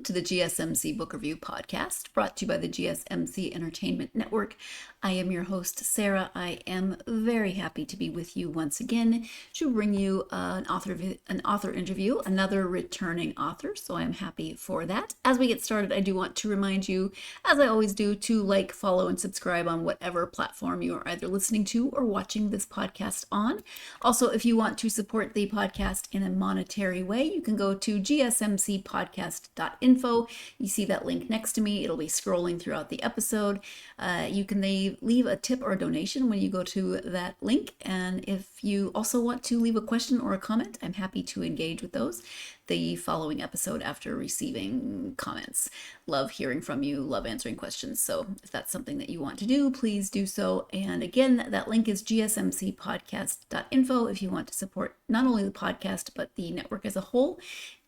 welcome to the GSMC Book Review Podcast, brought to you by the GSMC Entertainment Network. I am your host, Sarah. I am very happy to be with you once again to bring you an author interview, another returning author, so I'm happy for that. As we get started, I do want to remind you, as I always do, to like, follow, and subscribe on whatever platform you are either listening to or watching this podcast on. Also, if you want to support the podcast in a monetary way, you can go to gsmcpodcast.info. You see that link next to me. It'll be scrolling throughout the episode. You can leave a tip or a donation when you go to that link. And if you also want to leave a question or a comment, I'm happy to engage with those the following episode after receiving comments. Love hearing from you, love answering questions. So if that's something that you want to do, please do so. And again, that link is gsmcpodcast.info if you want to support not only the podcast, but the network as a whole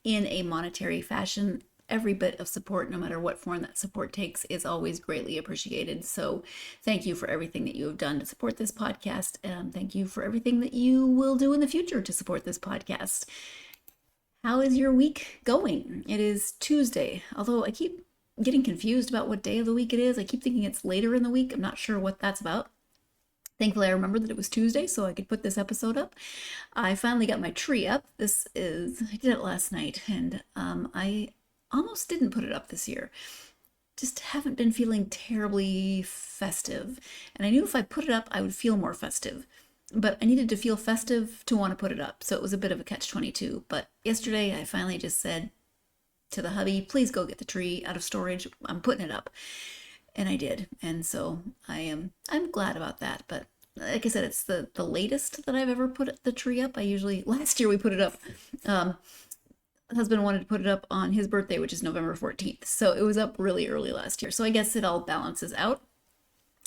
in a monetary fashion. Every bit of support, no matter what form that support takes, is always greatly appreciated. So thank you for everything that you have done to support this podcast. And thank you for everything that you will do in the future to support this podcast. How is your week going? It is Tuesday, although I keep getting confused about what day of the week it is. I keep thinking it's later in the week. I'm not sure what that's about. Thankfully, I remembered that it was Tuesday, so I could put this episode up. I finally got my tree up. I did it last night, and I almost didn't put it up this year. Just haven't been feeling terribly festive. And I knew if I put it up, I would feel more festive. But I needed to feel festive to want to put it up. So it was a bit of a catch-22. But yesterday, I finally just said to the hubby, please go get the tree out of storage. I'm putting it up. And I did. And so I'm glad about that. But like I said, it's the latest that I've ever put the tree up. Last year we put it up. Husband wanted to put it up on his birthday, which is November 14th. So it was up really early last year. So I guess it all balances out.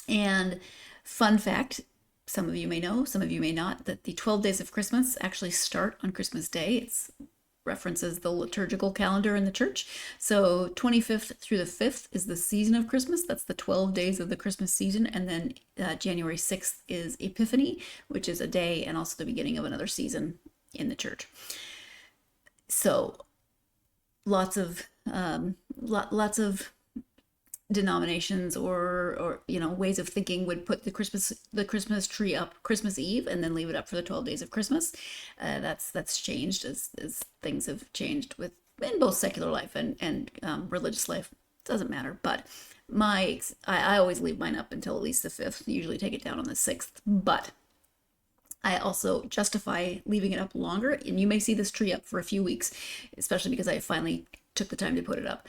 And fun fact, some of you may know, some of you may not, that the 12 days of Christmas actually start on Christmas Day. It references the liturgical calendar in the church. So 25th through the 5th is the season of Christmas. That's the 12 days of the Christmas season. And then January 6th is Epiphany, which is a day and also the beginning of another season in the church. So lots of denominations or ways of thinking would put the Christmas tree up Christmas Eve and then leave it up for the 12 days of Christmas. That's changed as things have changed in both secular life and religious life. It doesn't matter, but I always leave mine up until at least the 5th. Usually take it down on the 6th, but I also justify leaving it up longer, and you may see this tree up for a few weeks, especially because I finally took the time to put it up.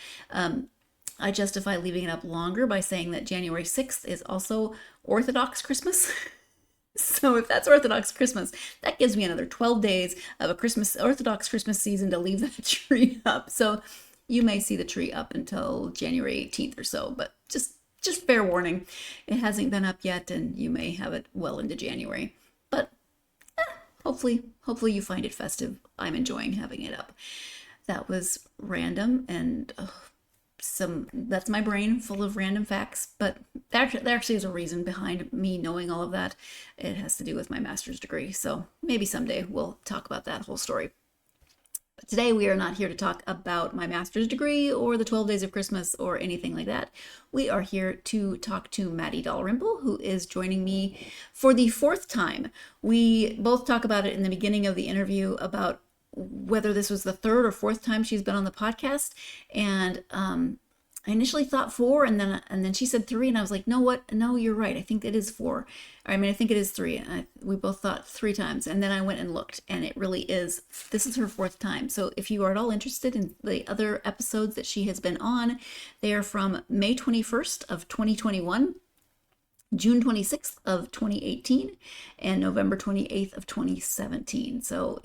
I justify leaving it up longer by saying that January 6th is also Orthodox Christmas. So if that's Orthodox Christmas, that gives me another 12 days of Orthodox Christmas season to leave that tree up. So you may see the tree up until January 18th or so, but just fair warning, it hasn't been up yet, and you may have it well into January. But hopefully you find it festive. I'm enjoying having it up. That was random, and that's my brain full of random facts, but there actually is a reason behind me knowing all of that. It has to do with my master's degree, so maybe someday we'll talk about that whole story. But today we are not here to talk about my master's degree or the 12 days of Christmas or anything like that. We are here to talk to Matty Dalrymple, who is joining me for the 4th time. We both talk about it in the beginning of the interview about whether this was the 3rd or 4th time she's been on the podcast. And I initially thought 4, and then she said 3, and I was like, no, you're right. I think it is 4. I think it is 3. We both thought 3 times, and then I went and looked, and it really is. This is her 4th time. So if you are at all interested in the other episodes that she has been on, they are from May 21st of 2021, June 26th of 2018, and November 28th of 2017. So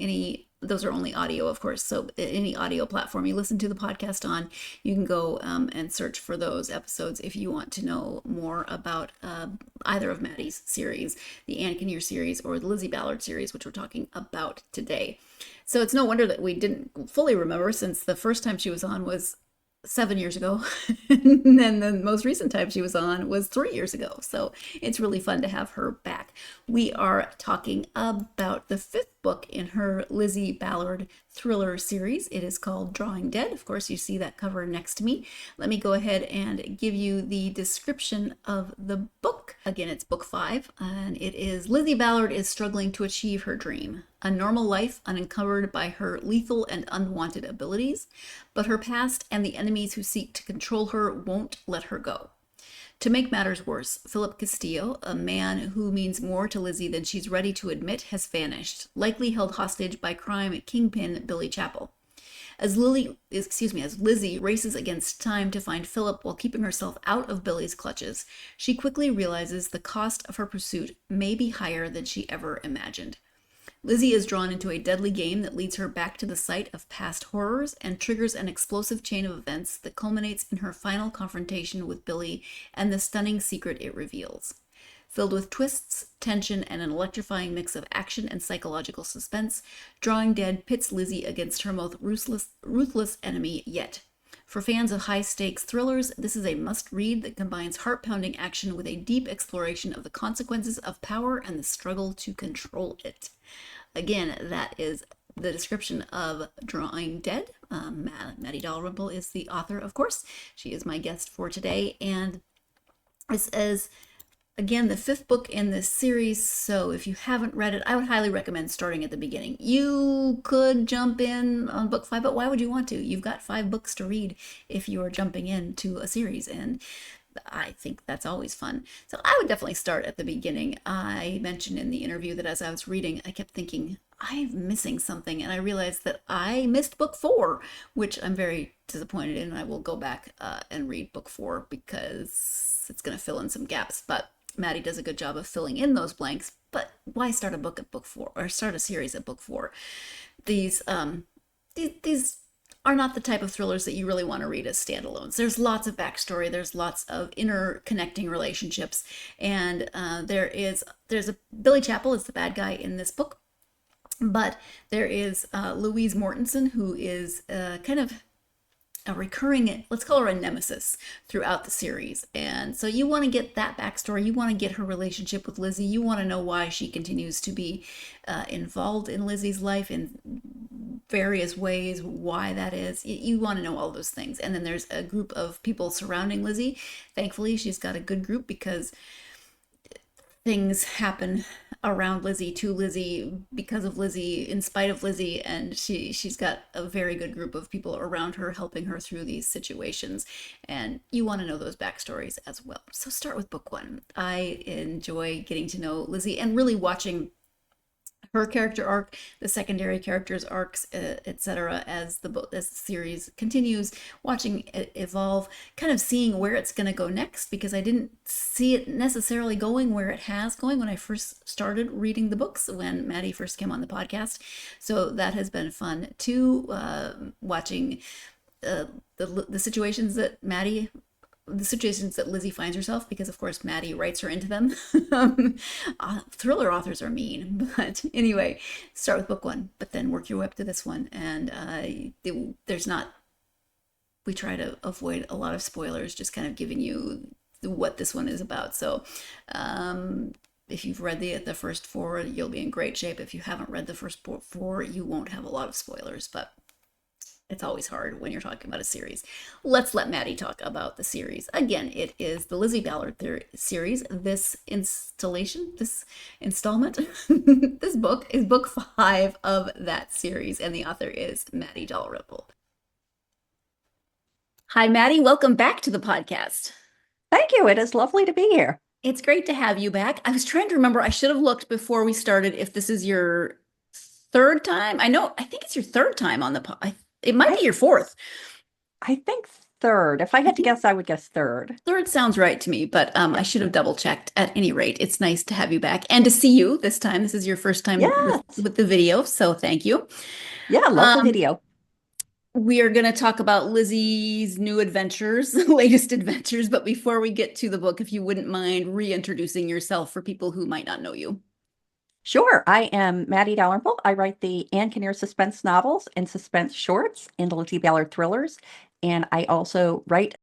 those are only audio, of course. So any audio platform you listen to the podcast on, you can go and search for those episodes if you want to know more about either of Matty's series, the Anne Kinnear series or the Lizzy Ballard series, which we're talking about today. So it's no wonder that we didn't fully remember, since the first time she was on was 7 years ago. And then the most recent time she was on was 3 years ago. So it's really fun to have her back. We are talking about the fifth book in her Lizzy Ballard thriller series. It is called Drawing Dead. Of course, you see that cover next to me. Let me go ahead and give you the description of the book. Again, it's book 5, and it is Lizzy Ballard is struggling to achieve her dream, a normal life unencumbered by her lethal and unwanted abilities, but her past and the enemies who seek to control her won't let her go. To make matters worse, Philip Castillo, a man who means more to Lizzy than she's ready to admit, has vanished, likely held hostage by crime kingpin Billy Chapel. As Lizzy races against time to find Philip while keeping herself out of Billy's clutches, she quickly realizes the cost of her pursuit may be higher than she ever imagined. Lizzy is drawn into a deadly game that leads her back to the site of past horrors and triggers an explosive chain of events that culminates in her final confrontation with Billy and the stunning secret it reveals. Filled with twists, tension, and an electrifying mix of action and psychological suspense, Drawing Dead pits Lizzy against her most ruthless enemy yet. For fans of high-stakes thrillers, this is a must-read that combines heart-pounding action with a deep exploration of the consequences of power and the struggle to control it. Again, that is the description of Drawing Dead. Matty Dalrymple is the author, of course. She is my guest for today, and this is, again, the fifth book in this series, so if you haven't read it, I would highly recommend starting at the beginning. You could jump in on book 5, but why would you want to? You've got 5 books to read if you are jumping into a series, and I think that's always fun. So I would definitely start at the beginning. I mentioned in the interview that as I was reading, I kept thinking, I'm missing something, and I realized that I missed book 4, which I'm very disappointed in. I will go back and read book 4 because it's going to fill in some gaps, but Matty does a good job of filling in those blanks. But why start a book at book 4 or start a series at book 4? These are not the type of thrillers that you really want to read as standalones. There's lots of backstory. There's lots of interconnecting relationships, and there's a Billy Chapel is the bad guy in this book, but there is Louise Mortensen, who is kind of a recurring, let's call her a nemesis throughout the series. And so you want to get that backstory. You want to get her relationship with Lizzy. You want to know why she continues to be involved in Lizzy's life in various ways, why that is. You want to know all those things. And then there's a group of people surrounding Lizzy. Thankfully, she's got a good group because things happen around Lizzy, to Lizzy, because of Lizzy, in spite of Lizzy, and she's got a very good group of people around her helping her through these situations, and you want to know those backstories as well. So start with book 1. I enjoy getting to know Lizzy and really watching her character arc, the secondary characters' arcs, etc., as the series continues, watching it evolve, kind of seeing where it's going to go next, because I didn't see it necessarily going where it has going when I first started reading the books, when Matty first came on the podcast. So that has been fun too, watching the situations that Lizzy finds herself, because of course Matty writes her into them. Thriller authors are mean, but anyway, start with book 1, but then work your way up to this one. And we try to avoid a lot of spoilers, just kind of giving you what this one is about. So if you've read the first 4, you'll be in great shape. If you haven't read the first 4, you won't have a lot of spoilers, but it's always hard when you're talking about a series. Let's let Matty talk about the series. Again, it is the Lizzy Ballard series. This installment, this book is book 5 of that series, and the author is Matty Dalrymple. Hi, Matty. Welcome back to the podcast. Thank you. It is lovely to be here. It's great to have you back. I was trying to remember. I should have looked before we started if this is your 3rd time. I think it's your 3rd time on the podcast. It might be your 4th. I think 3rd. If I had to guess, I would guess 3rd. 3rd sounds right to me, but I should have double checked. At any rate, it's nice to have you back and to see you this time. This is your first time with the video, so thank you. Yeah, love the video. We are going to talk about Lizzy's new adventures, latest adventures, but before we get to the book, if you wouldn't mind reintroducing yourself for people who might not know you. Sure. I am Matty Dalrymple. I write the Ann Kinnear suspense novels and suspense shorts and Lizzy Ballard thrillers. And I also write,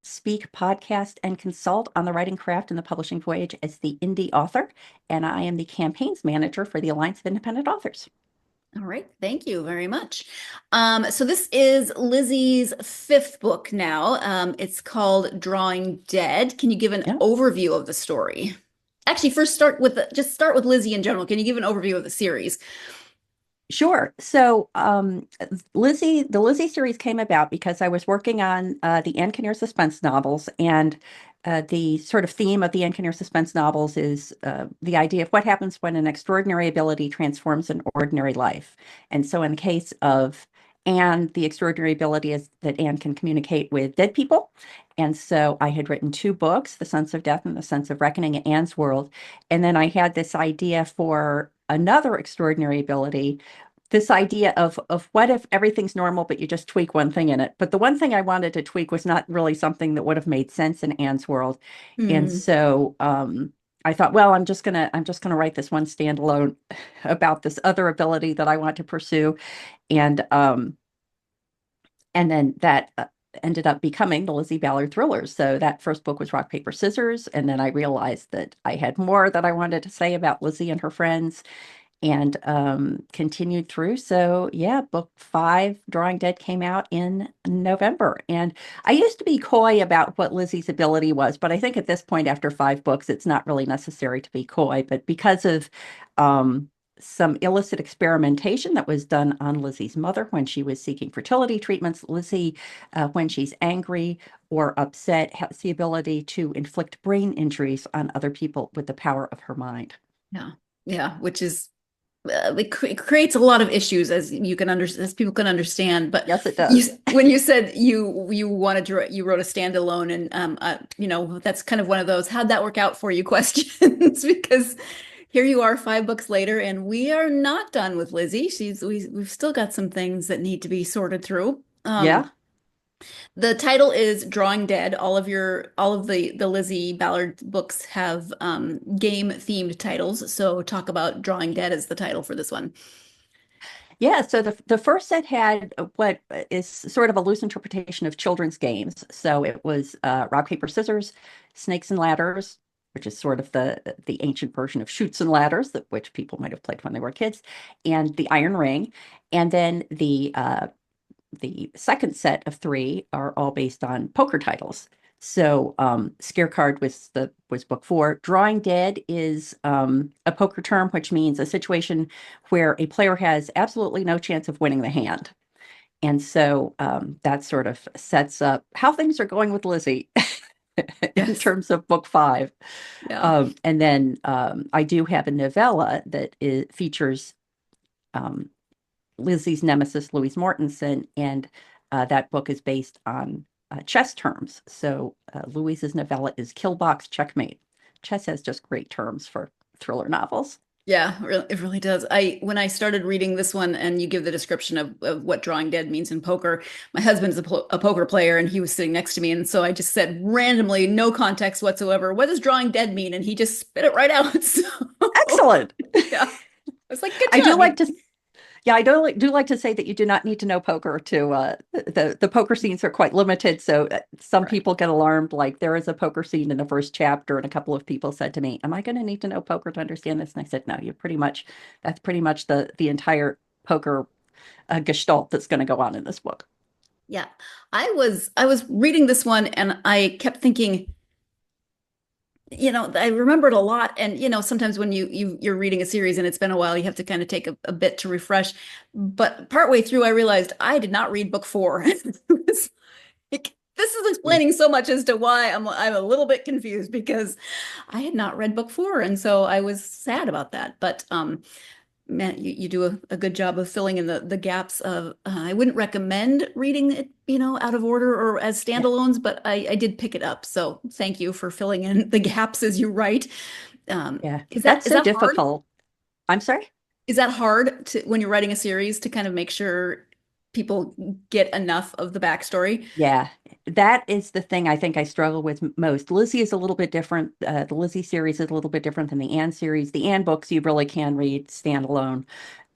speak, podcast, and consult on the writing craft and the publishing voyage as the indie author. And I am the campaigns manager for the Alliance of Independent Authors. All right, thank you very much. So this is Lizzie's fifth book now. It's called Drawing Dead. Can you give an Yeah. overview of the story? Actually, first start with Lizzie in general. Can you give an overview of the series? Sure. So, the Lizzie series came about because I was working on the Ann Kinnear suspense novels, and the sort of theme of the Ann Kinnear suspense novels is the idea of what happens when an extraordinary ability transforms an ordinary life. And so, in the case of Anne, the extraordinary ability is that Anne can communicate with dead people. And so, I had written two books, The Sense of Death and The Sense of Reckoning in Anne's World. And then I had this idea for another extraordinary ability, this idea of what if everything's normal, but you just tweak one thing in it. But the one thing I wanted to tweak was not really something that would have made sense in Anne's world. And Hmm. so I thought, well, I'm just gonna write this one standalone about this other ability that I want to pursue. And then that ended up becoming the Lizzy Ballard thrillers. So that first book was Rock, Paper, Scissors. And then I realized that I had more that I wanted to say about Lizzie and her friends, and continued through. So yeah, book 5, Drawing Dead, came out in November. And I used to be coy about what Lizzie's ability was, but I think at this point, after 5 books, it's not really necessary to be coy. But because of um, some illicit experimentation that was done on Lizzie's mother when she was seeking fertility treatments, Lizzie, when she's angry or upset, has the ability to inflict brain injuries on other people with the power of her mind. Yeah, yeah, which is it creates a lot of issues, as you can understand, as people can understand. But Yes, it does. when you said you wanted to you wrote a standalone, and that's kind of one of those how'd that work out for you questions because here you are 5 books later, and we are not done with Lizzie. We've still got some things that need to be sorted through. Yeah. The title is Drawing Dead. All of the Lizzy Ballard books have game themed titles. So talk about Drawing Dead as the title for this one. Yeah, so the first set had what is sort of a loose interpretation of children's games. So it was rock, paper, scissors, snakes and ladders, which is sort of the ancient version of shoots and ladders, that which people might have played when they were kids, and the iron ring. And then the second set of 3 are all based on poker titles. So Scare Card was book 4. Drawing Dead is a poker term, which means a situation where a player has absolutely no chance of winning the hand. And so that sort of sets up how things are going with Lizzie in Yes. terms of book 5. Yeah. And then I do have a novella that features um, Lizzie's nemesis, Louise Mortensen, and that book is based on chess terms. So Louise's novella is Killbox Checkmate. Chess has just great terms for thriller novels. Yeah, it really does. When I started reading this one and you give the description of what Drawing Dead means in poker, my husband's a poker player and he was sitting next to me. And so I just said randomly, no context whatsoever, what does Drawing Dead mean? And he just spit it right out. So Excellent. yeah, I was like, good I do job. like to Yeah, I do like to say that you do not need to know poker to the poker scenes are quite limited. So some Right. people get alarmed, like there is a poker scene in the first chapter, and a couple of people said to me, "Am I going to need to know poker to understand this?" And I said, "No, that's pretty much the entire poker gestalt that's going to go on in this book." Yeah. I was reading this one and I kept thinking, I remembered a lot. And, sometimes when you're reading a series and it's been a while, you have to kind of take a bit to refresh. But partway through, I realized I did not read book 4. It's like, this is Yeah. explaining so much as to why I'm a little bit confused because I had not read book 4. And so I was sad about that. But man, you do a good job of filling in the gaps of I wouldn't recommend reading it, out of order or as Yeah. standalones, but I did pick it up. So thank you for filling in the gaps as you write. Yeah. Is that That's is so that hard? difficult. I'm sorry? Is that hard to when you're writing a series to kind of make sure people get enough of the backstory? Yeah, that is the thing I think I struggle with most. Lizzie is a little bit different. The Lizzie series is a little bit different than the Anne series. The Anne books you really can read standalone.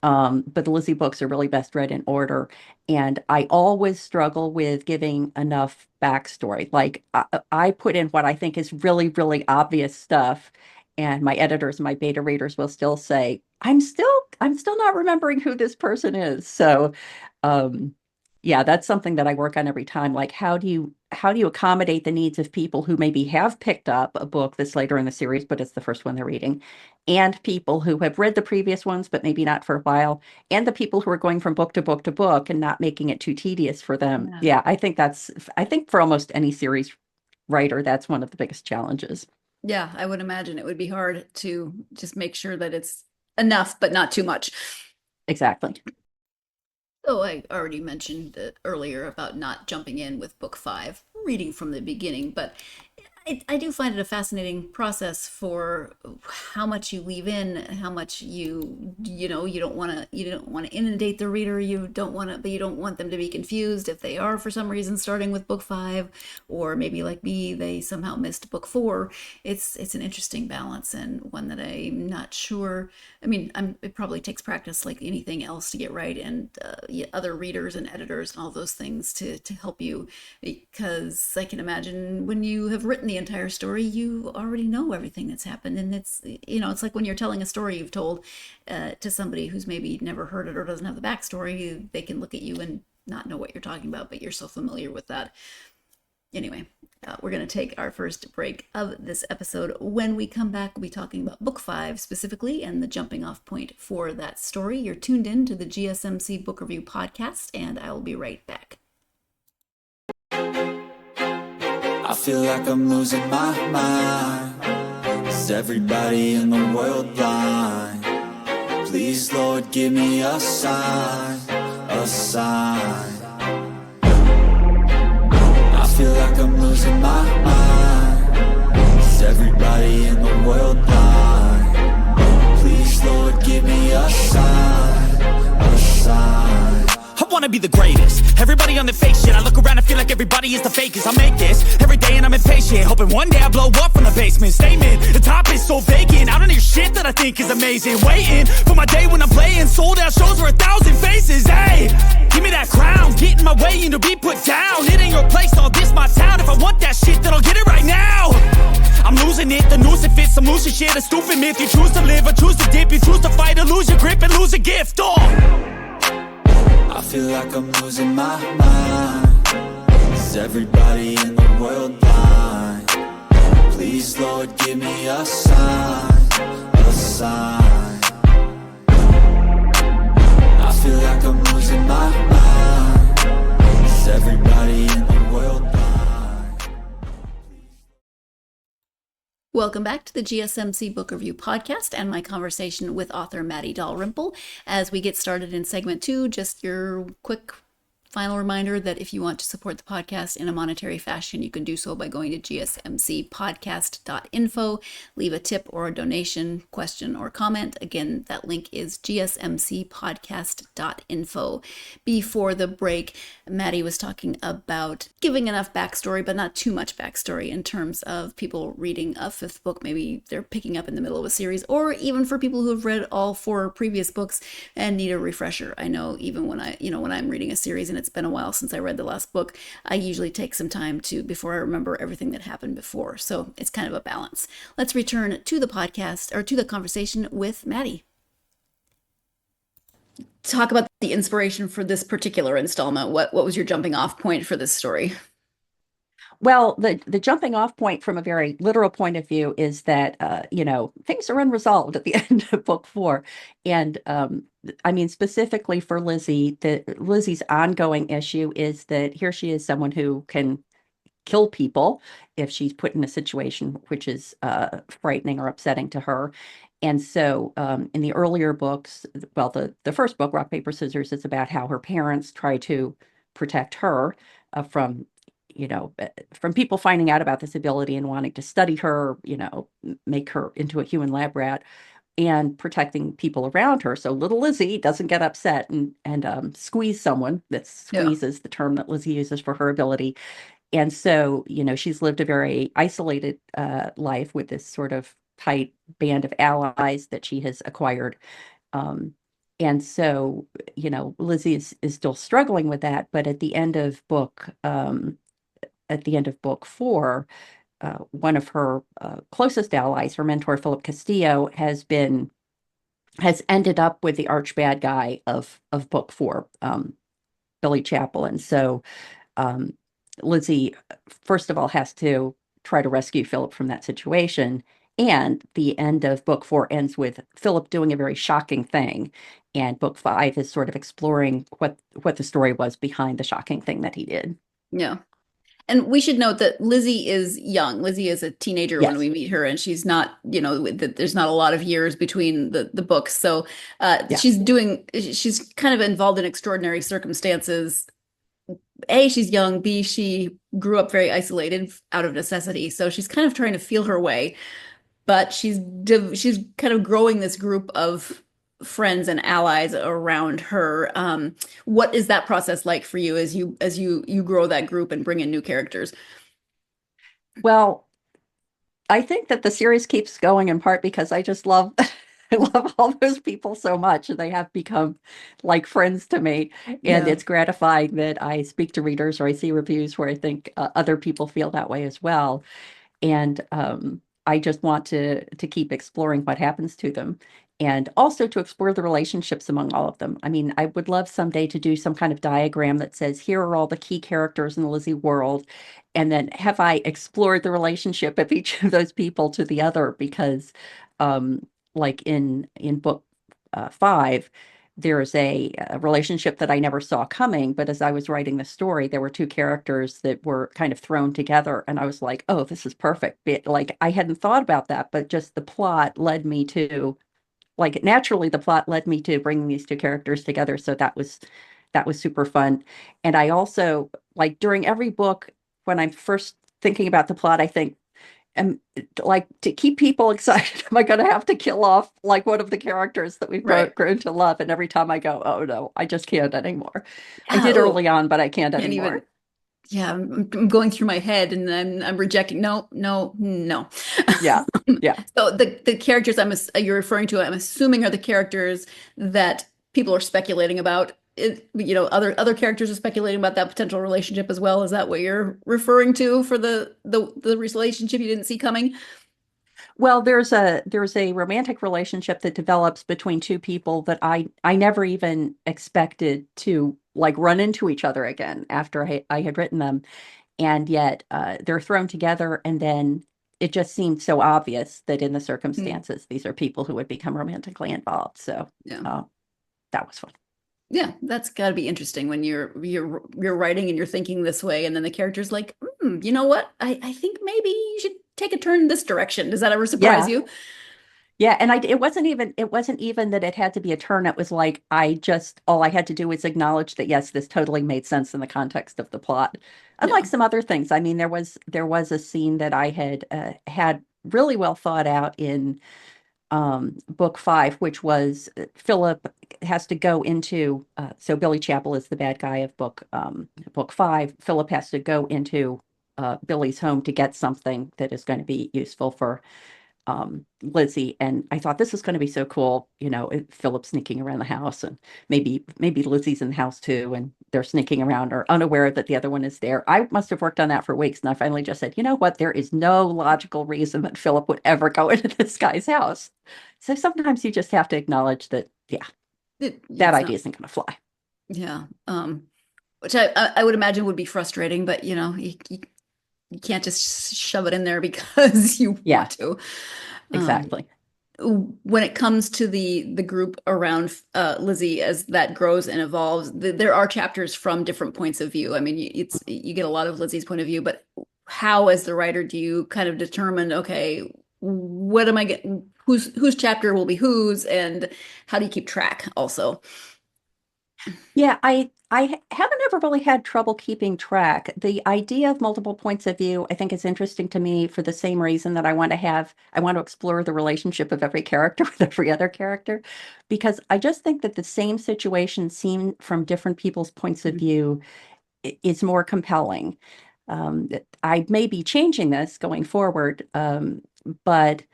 But the Lizzy books are really best read in order. And I always struggle with giving enough backstory. Like I put in what I think is really, really obvious stuff. And my editors and my beta readers will still say, I'm still not remembering who this person is. So, um, yeah, that's something that I work on every time. Like, how do you accommodate the needs of people who maybe have picked up a book that's later in the series, but it's the first one they're reading, and people who have read the previous ones, but maybe not for a while, and the people who are going from book to book to book and not making it too tedious for them. Yeah. Yeah, I think for almost any series writer, that's one of the biggest challenges. Yeah, I would imagine it would be hard to just make sure that it's enough, but not too much. Exactly. So I already mentioned earlier about not jumping in with book five, reading from the beginning, but I do find it a fascinating process for how much you leave in, how much you don't want to inundate the reader. You don't want to, but you don't want them to be confused if they are for some reason starting with book five, or maybe like me, they somehow missed book four. It's an interesting balance and one that I'm not sure. I mean, it probably takes practice like anything else to get right, and other readers and editors and all those things to help you, because I can imagine when you have written the entire story, you already know everything that's happened, and it's like when you're telling a story you've told to somebody who's maybe never heard it or doesn't have the backstory. They can look at you and not know what you're talking about, but you're so familiar with that. Anyway, we're going to take our first break of this episode. When we come back, we'll be talking about book five specifically and the jumping off point for that story. You're tuned in to the GSMC Book Review Podcast, and I will be right back. I feel like I'm losing my mind. Is everybody in the world blind? Please, Lord, give me a sign, a sign. I feel like I'm losing my mind. Is everybody in the world blind? Please, Lord, give me a sign, a sign. I wanna be the greatest. Everybody on the fake shit. I look around and feel like everybody is the fakest. I make this every day and I'm impatient, hoping one day I blow up from the basement. Statement, the top is so vacant. I don't hear shit that I think is amazing. Waiting for my day when I'm playing sold out shows for 1,000 faces. Hey, give me that crown, get in my way and to be put down. It ain't your place, all this my town. If I want that shit, then I'll get it right now. I'm losing it, the noose it fits, I'm losing shit. A stupid myth, you choose to live or choose to dip. You choose to fight or lose your grip and lose a gift. I feel like I'm losing my mind. Is everybody in the world blind? Please, Lord, give me a sign, a sign. I feel like I'm losing my mind. Is everybody in the world blind? Welcome back to the GSMC Book Review Podcast and my conversation with author Matty Dalrymple. As we get started in segment two, just your quick final reminder that if you want to support the podcast in a monetary fashion, you can do so by going to gsmcpodcast.info. Leave a tip or a donation, question, or comment. Again, that link is gsmcpodcast.info. Before the break, Matty was talking about giving enough backstory, but not too much backstory in terms of people reading a fifth book. Maybe they're picking up in the middle of a series, or even for people who have read all four previous books and need a refresher. I know even when I'm reading a series and it's been a while since I read the last book, I usually take some time before I remember everything that happened before. So it's kind of a balance. Let's return to the podcast, or to the conversation with Matty. Talk about the inspiration for this particular installment. What was your jumping off point for this story? Well, the jumping off point from a very literal point of view is that things are unresolved at the end of book four, and I mean specifically for Lizzy, Lizzy's ongoing issue is that here she is, someone who can kill people if she's put in a situation which is frightening or upsetting to her. And so in the earlier books, well, the first book, Rock, Paper, Scissors, is about how her parents try to protect her from from people finding out about this ability and wanting to study her, make her into a human lab rat, and protecting people around her. So little Lizzy doesn't get upset and squeeze someone. That squeeze is the term that Lizzy uses for her ability. And so, she's lived a very isolated life with this sort of tight band of allies that she has acquired. And so, Lizzie is still struggling with that, but at the end of book four, one of her closest allies, her mentor Philip Castillo, has ended up with the arch bad guy of book four, Billy Chaplin. So um, Lizzie, first of all, has to try to rescue Philip from that situation. And the end of book four ends with Philip doing a very shocking thing. And book five is sort of exploring what the story was behind the shocking thing that he did. Yeah. And we should note that Lizzie is young. Lizzie is a teenager when Yes. we meet her, and she's not, there's not a lot of years between the books. So Yeah. she's kind of involved in extraordinary circumstances. A, she's young. B, she grew up very isolated out of necessity. So she's kind of trying to feel her way, but she's kind of growing this group of friends and allies around her. What is that process like for you as you grow that group and bring in new characters? Well, I think that the series keeps going in part because I just love I love all those people so much. They have become like friends to me. And Yeah. it's gratifying that I speak to readers or I see reviews where I think other people feel that way as well. And I just want to keep exploring what happens to them and also to explore the relationships among all of them. I mean, I would love someday to do some kind of diagram that says, here are all the key characters in the Lizzie world. And then have I explored the relationship of each of those people to the other? Because like in book five, there's a relationship that I never saw coming, but as I was writing the story, there were two characters that were kind of thrown together, and I was like, "Oh, this is perfect." Like I hadn't thought about that, but just the plot led me to, like, naturally, the plot led me to bringing these two characters together. So that was super fun, and I also like during every book when I'm first thinking about the plot, I think and like to keep people excited, am I going to have to kill off like one of the characters that we've Right. grown to love? And every time I go, oh no, I just can't anymore. I Yeah. did Oh, early on, but I can't can't anymore. even. Yeah, I'm going through my head and I'm rejecting. No, no, no. Yeah, yeah, So the characters you're referring to, I'm assuming are the characters that people are speculating about. Other characters are speculating about that potential relationship as well. Is that what you're referring to for the relationship you didn't see coming? well, there's a romantic relationship that develops between two people that I never even expected to like run into each other again after I had written them, and yet they're thrown together, and then it just seemed so obvious that in the Hmm. circumstances these are people who would become romantically involved. So Yeah. uh, that was fun. Yeah, that's got to be interesting when you're writing and you're thinking this way, and then the character's like, you know what? I think maybe you should take a turn this direction. Does that ever surprise Yeah. you? Yeah, and it wasn't even that it had to be a turn. It was like all I had to do was acknowledge that yes, this totally made sense in the context of the plot. Yeah. Unlike some other things, I mean, there was a scene that I had really well thought out in book five, which was Philip has to go into so Billy Chapel is the bad guy of book five. Philip has to go into Billy's home to get something that is going to be useful for Lizzie, and I thought this is going to be so cool, Philip sneaking around the house, and maybe Lizzie's in the house too, and they're sneaking around or unaware that the other one is there. I must have worked on that for weeks, and I finally just said, you know what? There is no logical reason that Philip would ever go into this guy's house. So sometimes you just have to acknowledge that, yeah, that It's not. idea isn't going to fly. Yeah. Which I would imagine would be frustrating, but you can't just shove it in there because you Yeah, want to. Um, exactly. when it comes to the group around Lizzie as that grows and evolves, there are chapters from different points of view. I mean, you get a lot of Lizzie's point of view, but how, as the writer, do you kind of determine, okay, what am I getting? Whose chapter will be whose, and how do you keep track also? Yeah, I haven't ever really had trouble keeping track. The idea of multiple points of view, I think, is interesting to me for the same reason that I want to explore the relationship of every character with every other character, because I just think that the same situation seen from different people's points of view is more compelling. I may be changing this going forward, but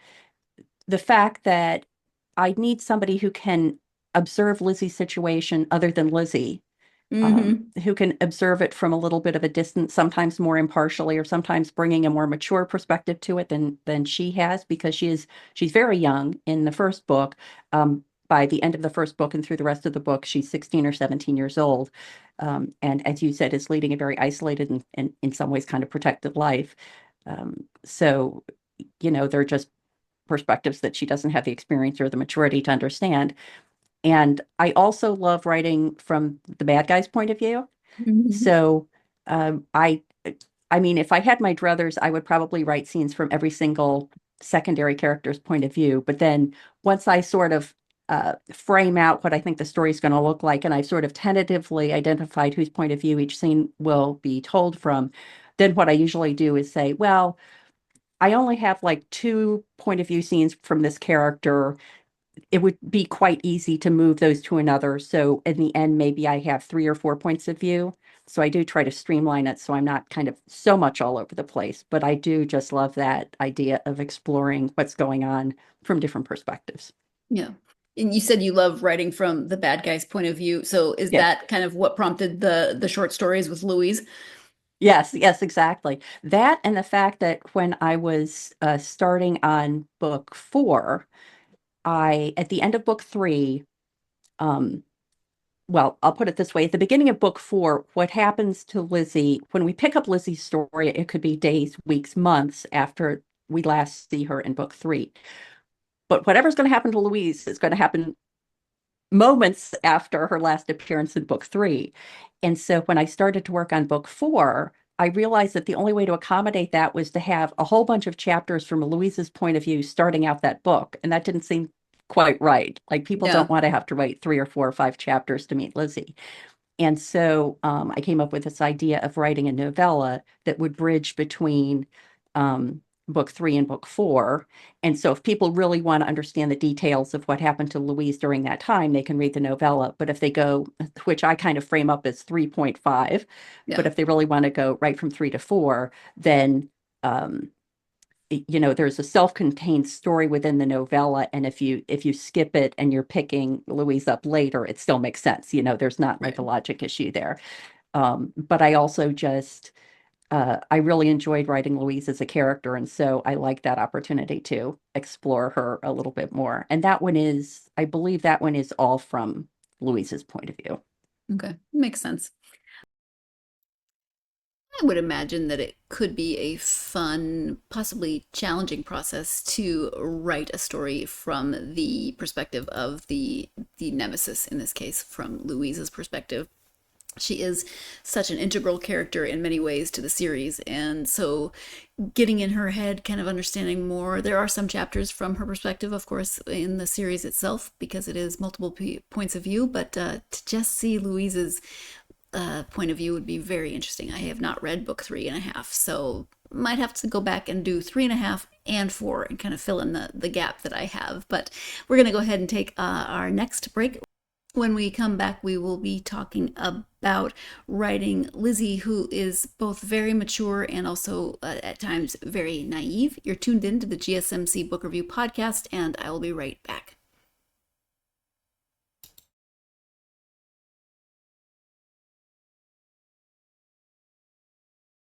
the fact that I need somebody who can observe Lizzie's situation other than Lizzie, who can observe it from a little bit of a distance, sometimes more impartially, or sometimes bringing a more mature perspective to it than she has, because she's very young in the first book. By the end of the first book and through the rest of the book, she's 16 or 17 years old. And as you said, is leading a very isolated and in some ways kind of protected life. So, they're just perspectives that she doesn't have the experience or the maturity to understand. And I also love writing from the bad guy's point of view. So I mean, if I had my druthers, I would probably write scenes from every single secondary character's point of view. But then once I sort of frame out what I think the story is going to look like, and I've sort of tentatively identified whose point of view each scene will be told from, then what I usually do is say, well, I only have like 2 point of view scenes from this character. It would be quite easy to move those to another. So in the end, maybe I have 3 or 4 points of view. So I do try to streamline it so I'm not kind of so much all over the place. But I do just love that idea of exploring what's going on from different perspectives. Yeah. And you said you love writing from the bad guy's point of view. So is Yeah. that kind of what prompted the short stories with Louise? Yes, exactly. That, and the fact that when I was starting on book 4, at the end of book 3, well, I'll put it this way. At the beginning of book 4, what happens to Lizzie, when we pick up Lizzie's story, it could be days, weeks, months after we last see her in book 3. But whatever's going to happen to Louise is going to happen moments after her last appearance in book 3. And so when I started to work on book 4, I realized that the only way to accommodate that was to have a whole bunch of chapters from Louise's point of view starting out that book. And that didn't seem quite right. Like, people Yeah. don't want to have to write 3 or 4 or 5 chapters to meet Lizzie. And so I came up with this idea of writing a novella that would bridge between book 3 and book 4. And so if people really want to understand the details of what happened to Louise during that time, they can read the novella. But if they go, which I kind of frame up as 3.5, Yeah. but if they really want to go right from 3 to 4, then there's a self-contained story within the novella, and if you skip it and you're picking Louise up later, it still makes sense. There's not like a logic issue there. But I also just I really enjoyed writing Louise as a character, and so I like that opportunity to explore her a little bit more. And that one is, I believe that one is all from Louise's point of view. Okay. Makes sense. I would imagine that it could be a fun, possibly challenging process to write a story from the perspective of the nemesis, in this case, from Louise's perspective. She is such an integral character in many ways to the series, and so getting in her head, kind of understanding more. There are some chapters from her perspective, of course, in the series itself, because it is multiple points of view, but to just see Louise's point of view would be very interesting. I have not read book 3.5, so might have to go back and do 3.5 and 4 and kind of fill in the gap that I have. But we're going to go ahead and take our next break. When we come back, we will be talking about writing Lizzie, who is both very mature and also at times very naive. You're tuned in to the GSMC Book Review Podcast, and I will be right back.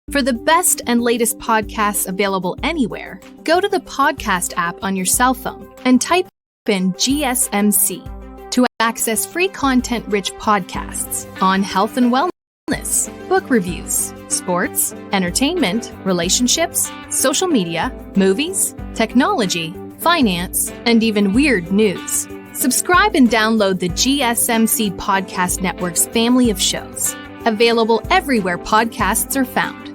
For the best and latest podcasts available anywhere, go to the podcast app on your cell phone and type in GSMC to access free content-rich podcasts on health and wellness, book reviews, sports, entertainment, relationships, social media, movies, technology, finance, and even weird news. Subscribe and download the GSMC Podcast Network's family of shows, available everywhere podcasts are found.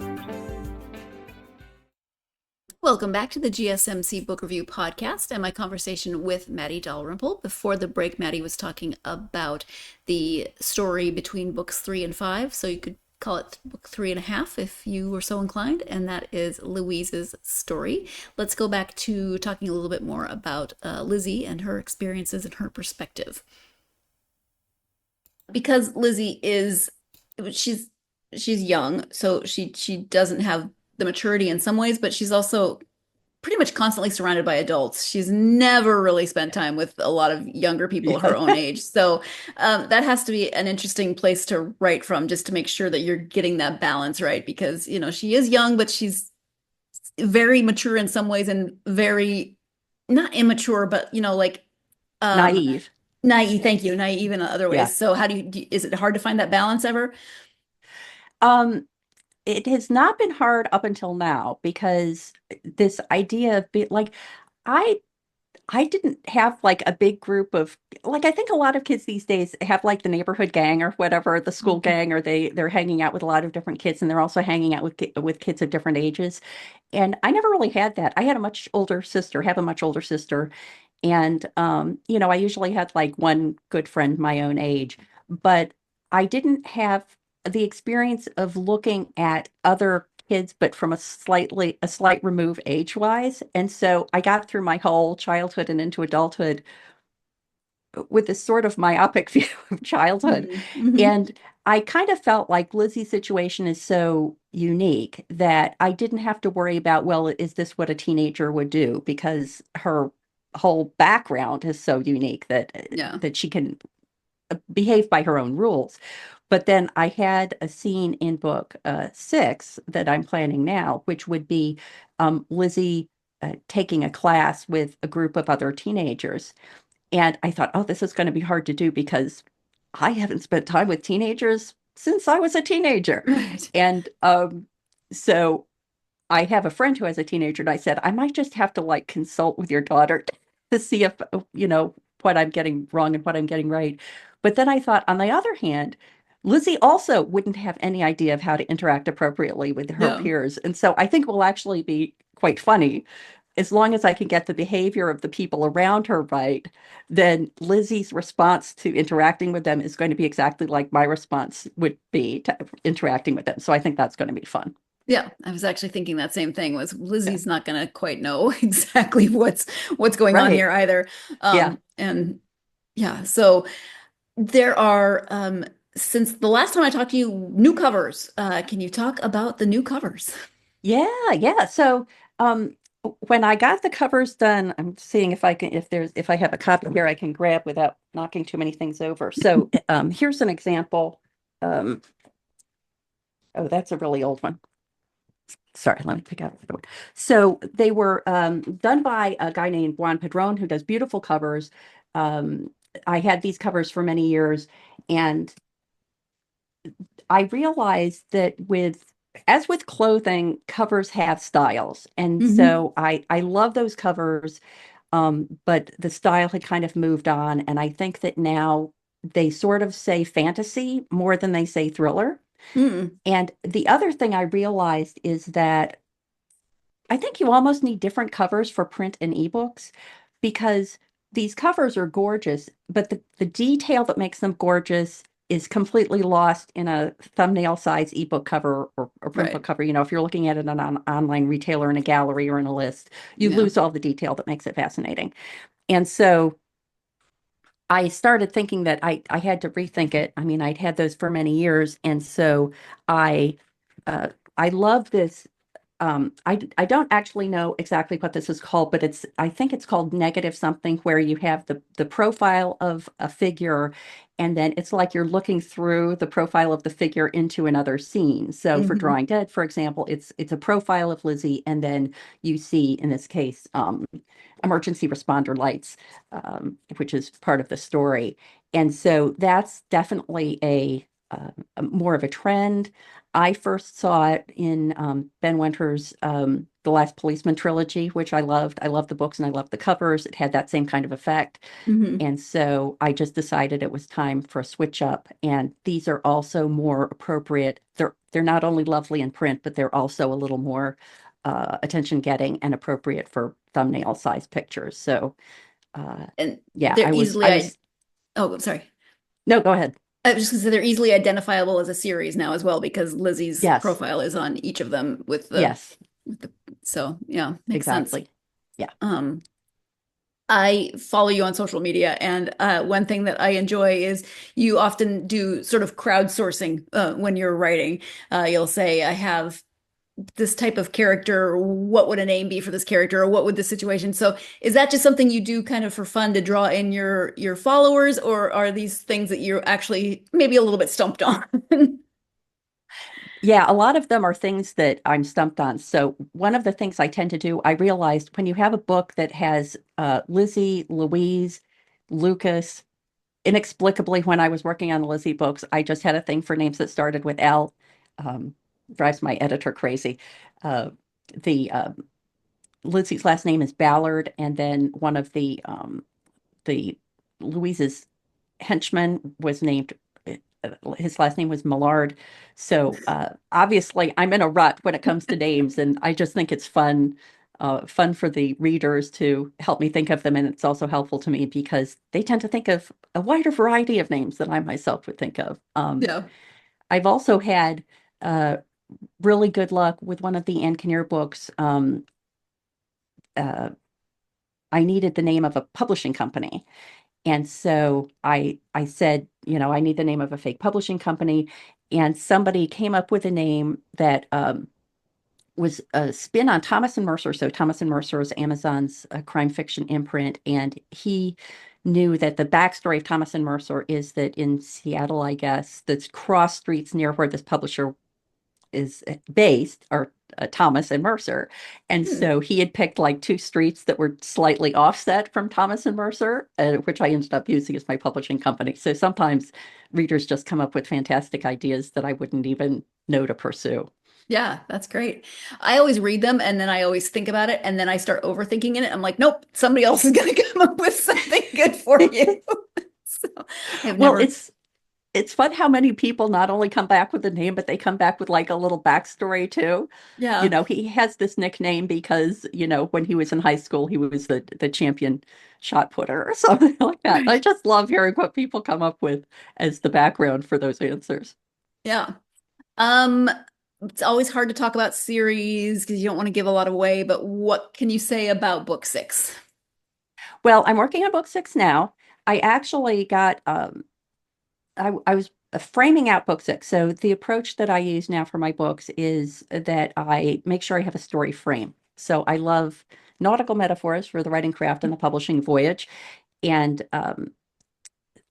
Welcome back to the GSMC Book Review Podcast and my conversation with Matty Dalrymple. Before the break, Matty was talking about the story between books 3 and 5, so you could call it book 3.5 if you were so inclined, and that is Louise's story. Let's go back to talking a little bit more about Lizzie and her experiences and her perspective. Because Lizzie she's young, so she doesn't have the maturity in some ways, but she's also pretty much constantly surrounded by adults. She's never really spent time with a lot of younger people her own age. So that has to be an interesting place to write from, just to make sure that you're getting that balance right, because she is young, but she's very mature in some ways and very not immature, but like Naive. naive. Thank you, naive in other Yeah. ways. So how is it hard to find that balance ever? It has not been hard up until now, because this idea of like, I I didn't have like a big group of, like, I think a lot of kids these days have like the neighborhood gang or whatever, the school gang, or they're hanging out with a lot of different kids, and they're also hanging out with kids of different ages. And I never really had that. I had a much older sister, have a much older sister, and I usually had like one good friend my own age, but I didn't have the experience of looking at other kids, but from a slight remove age-wise. And so I got through my whole childhood and into adulthood with this sort of myopic view of childhood. Mhm. And I kind of felt like Lizzie's situation is so unique that I didn't have to worry about, well, is this what a teenager would do? Because her whole background is so unique Yeah. that she can behave by her own rules. But then I had a scene in book 6 that I'm planning now, which would be Lizzie taking a class with a group of other teenagers. And I thought, oh, this is going to be hard to do because I haven't spent time with teenagers since I was a teenager. Right. And so I have a friend who has a teenager, and I said, I might just have to like consult with your daughter to see if, what I'm getting wrong and what I'm getting right. But then I thought, on the other hand, Lizzie also wouldn't have any idea of how to interact appropriately with her No. peers. And so I think it will actually be quite funny. As long as I can get the behavior of the people around her right, then Lizzie's response to interacting with them is going to be exactly like my response would be to interacting with them. So I think that's going to be fun. Yeah, I was actually thinking that same thing. Was Lizzie's not going to quite know exactly what's going on Right. here either. Yeah. And yeah, so there are since the last time I talked to you, new covers. Can you talk about the new covers? Yeah. So when I got the covers done, I'm seeing if I have a copy here I can grab without knocking too many things over. So here's an example. Oh, that's a really old one. Sorry, let me pick out the one. So they were done by a guy named Juan Padron, who does beautiful covers. I had these covers for many years, and I realized that as with clothing, covers have styles. And Mhm. so I love those covers, but the style had kind of moved on. And I think that now they sort of say fantasy more than they say thriller. Mm. And the other thing I realized is that I think you almost need different covers for print and ebooks, because these covers are gorgeous, but the detail that makes them gorgeous is completely lost in a thumbnail size ebook cover or print Right. book cover. If you're looking at it on an online retailer, in a gallery, or in a list, you Yeah. lose all the detail that makes it fascinating. And so I started thinking that I had to rethink it. I mean, I'd had those for many years. And so I I love this. I don't actually know exactly what this is called, but I think it's called negative something, where you have the profile of a figure, and then it's like you're looking through the profile of the figure into another scene. So for Mhm. Drawing Dead, for example, it's a profile of Lizzie, and then you see, in this case, emergency responder lights, which is part of the story. And so that's definitely a more of a trend. I first saw it in Ben Winter's The Last Policeman trilogy, which I loved. I loved the books and I loved the covers. It had that same kind of effect. Mhm. And so I just decided it was time for a switch up. And these are also more appropriate. They're not only lovely in print, but they're also a little more attention getting and appropriate for thumbnail size pictures. So And yeah, they're I was easily I was oh, sorry. no, go ahead. I was just gonna say they're easily identifiable as a series now as well, because Lizzie's Yes. profile is on each of them Yes, with the so yeah, makes sense. exactly. Yeah. I follow you on social media, and one thing that I enjoy is you often do sort of crowdsourcing when you're writing. You'll say, I have this type of character, what would a name be for this character, or what would the situation? So is that just something you do kind of for fun to draw in your followers, or are these things that you're actually maybe a little bit stumped on? Yeah, a lot of them are things that I'm stumped on. So one of the things I tend to do, I realized when you have a book that has Lizzie, Louise, Lucas, inexplicably, when I was working on the Lizzie books, I just had a thing for names that started with L. Um, Drives my editor crazy. Uh, the Lizzie's last name is Ballard, and then one of the Louise's henchmen was named. His last name was Millard. So obviously, I'm in a rut when it comes to names, and I just think it's fun for the readers to help me think of them, and it's also helpful to me because they tend to think of a wider variety of names than I myself would think of. Yeah. I've also had uh, really good luck with one of the Ann Kinnear books. Uh, I needed the name of a publishing company. And so I said, I need the name of a fake publishing company. And somebody came up with a name that was a spin on Thomas and Mercer. So Thomas and Mercer is Amazon's crime fiction imprint. And he knew that the backstory of Thomas and Mercer is that in Seattle, I guess, that's cross streets near where this publisher is based are Thomas and Mercer. And Hmm. so he had picked like two streets that were slightly offset from Thomas and Mercer, which I ended up using as my publishing company. So sometimes readers just come up with fantastic ideas that I wouldn't even know to pursue. Yeah, that's great. I always read them and then I always think about it and then I start overthinking it. I'm like, nope, somebody else is going to come up with something good for you. So I've Well, never, it's fun how many people not only come back with a name, but they come back with like a little backstory too. yeah, He has this nickname because, when he was in high school, he was the champion shot putter or something like that. I right. just love hearing what people come up with as the background for those answers. Yeah. Um, it's always hard to talk about series because you don't want to give a lot away, but what can you say about book six? Well, I'm working on book 6 now. I actually got I was framing out book 6. So the approach that I use now for my books is that I make sure I have a story frame. So I love nautical metaphors for the writing craft and the publishing voyage. And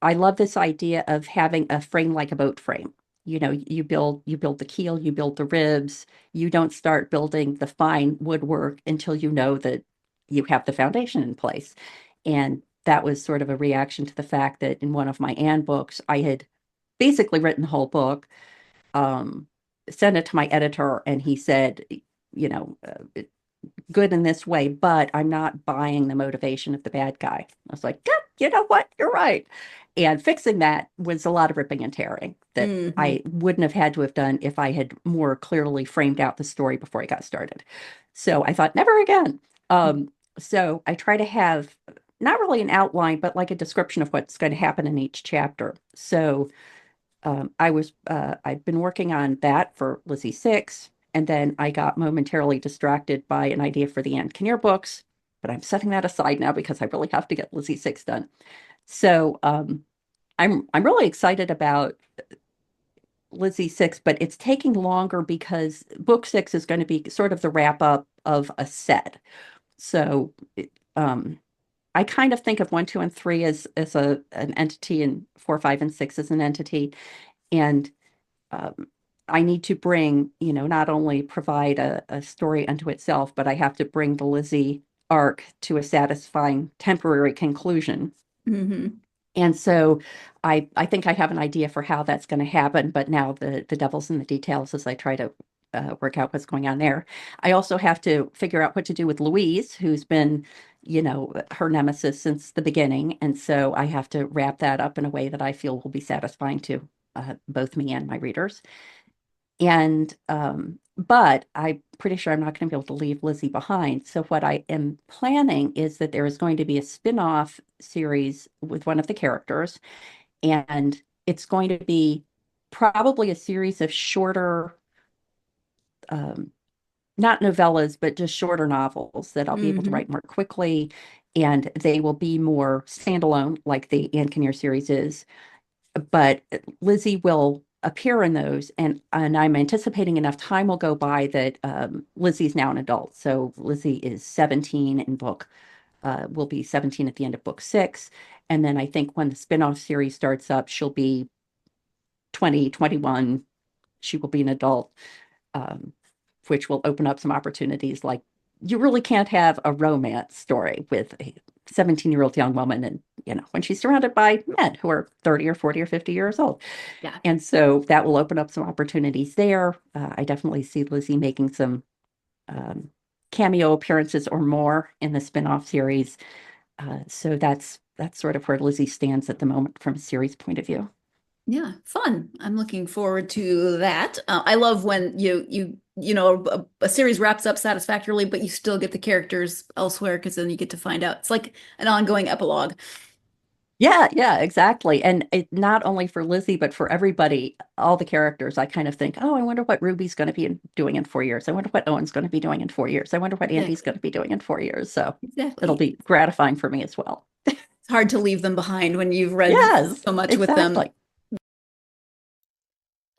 I love this idea of having a frame like a boat frame. You build the keel, you build the ribs. You don't start building the fine woodwork until you know that you have the foundation in place. And that was sort of a reaction to the fact that in one of my Anne books, I had basically written the whole book, um, sent it to my editor, and he said, good in this way, but I'm not buying the motivation of the bad guy. I was like, yeah, you know what? You're right. And fixing that was a lot of ripping and tearing that Hmm. I wouldn't have had to have done if I had more clearly framed out the story before I got started. So I thought, never again. So I try to have not really an outline, but like a description of what's going to happen in each chapter. So I've been working on that for Lizzie 6, and then I got momentarily distracted by an idea for the Ann Kinnear books, but I'm setting that aside now because I really have to get Lizzie 6 done. So I'm really excited about Lizzie 6, but it's taking longer because book 6 is going to be sort of the wrap up of a set. So um, I kind of think of 1, 2, and 3 as an entity, and 4, 5, and 6 as an entity. And um, I need to bring, not only provide a story unto itself, but I have to bring the Lizzie arc to a satisfying temporary conclusion. Hmm. And so I think I have an idea for how that's going to happen, but now the devil's in the details as I try to work out what's going on there. I also have to figure out what to do with Louise, who's been, her nemesis since the beginning. And so I have to wrap that up in a way that I feel will be satisfying to both me and my readers. And but I'm pretty sure I'm not going to be able to leave Lizzie behind. So what I am planning is that there is going to be a spin-off series with one of the characters, and it's going to be probably a series of shorter, um, not novellas, but just shorter novels that I'll be able to Hmm. write more quickly, and they will be more standalone, like the Ann Kinnear series is. But Lizzie will appear in those, and I'm anticipating enough time will go by that Lizzie's now an adult. So Lizzy is 17 in book, will be 17 at the end of book 6. And then I think when the spinoff series starts up, she'll be 20, 21. She will be an adult, which will open up some opportunities. Like, you really can't have a romance story with a 17-year-old young woman, and when she's surrounded by men who are 30 or 40 or 50 years old. Yeah. And so that will open up some opportunities there. I definitely see Lizzy making some cameo appearances or more in the spinoff series. So that's sort of where Lizzy stands at the moment from a series point of view. Yeah, fun. I'm looking forward to that. I love when a series wraps up satisfactorily, but you still get the characters elsewhere, because then you get to find out. It's like an ongoing epilogue. Yeah, exactly. And it not only for Lizzy, but for everybody, all the characters. I kind of think, oh, I wonder what Ruby's going to be doing in 4 years. I wonder what Owen's going to be doing in 4 years. I wonder what Andy's going to be doing in 4 years. So Exactly. it'll be gratifying for me as well. It's hard to leave them behind when you've read so much with them.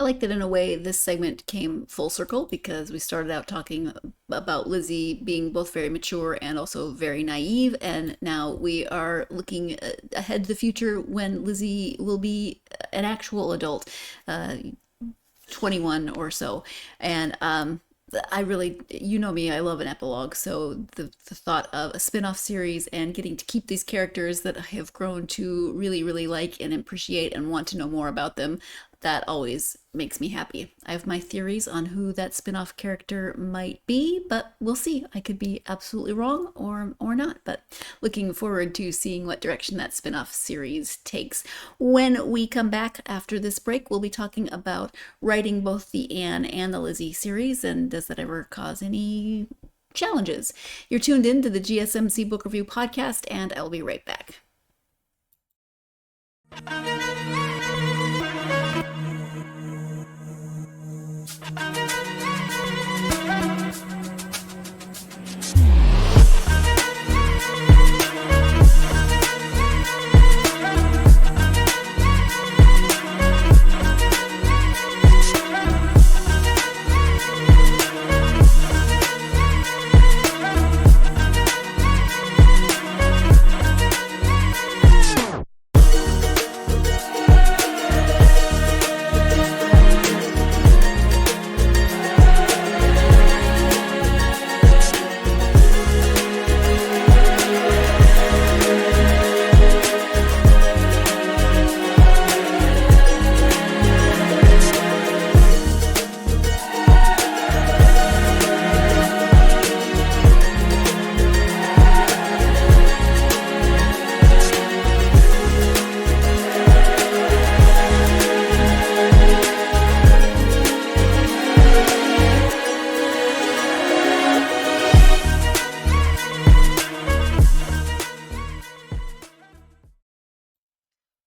I like that in a way this segment came full circle, because we started out talking about Lizzy being both very mature and also very naive, and now we are looking ahead to the future when Lizzy will be an actual adult, 21 or so. And I really, me, I love an epilogue. So the thought of a spin-off series and getting to keep these characters that I have grown to really, really like and appreciate and want to know more about them, that always makes me happy. I have my theories on who that spin-off character might be, but we'll see. I could be absolutely wrong or not, but looking forward to seeing what direction that spin-off series takes. When we come back after this break, we'll be talking about writing both the Anne and the Lizzy series, and does that ever cause any challenges? You're tuned in to the GSMC Book Review Podcast, and I'll be right back.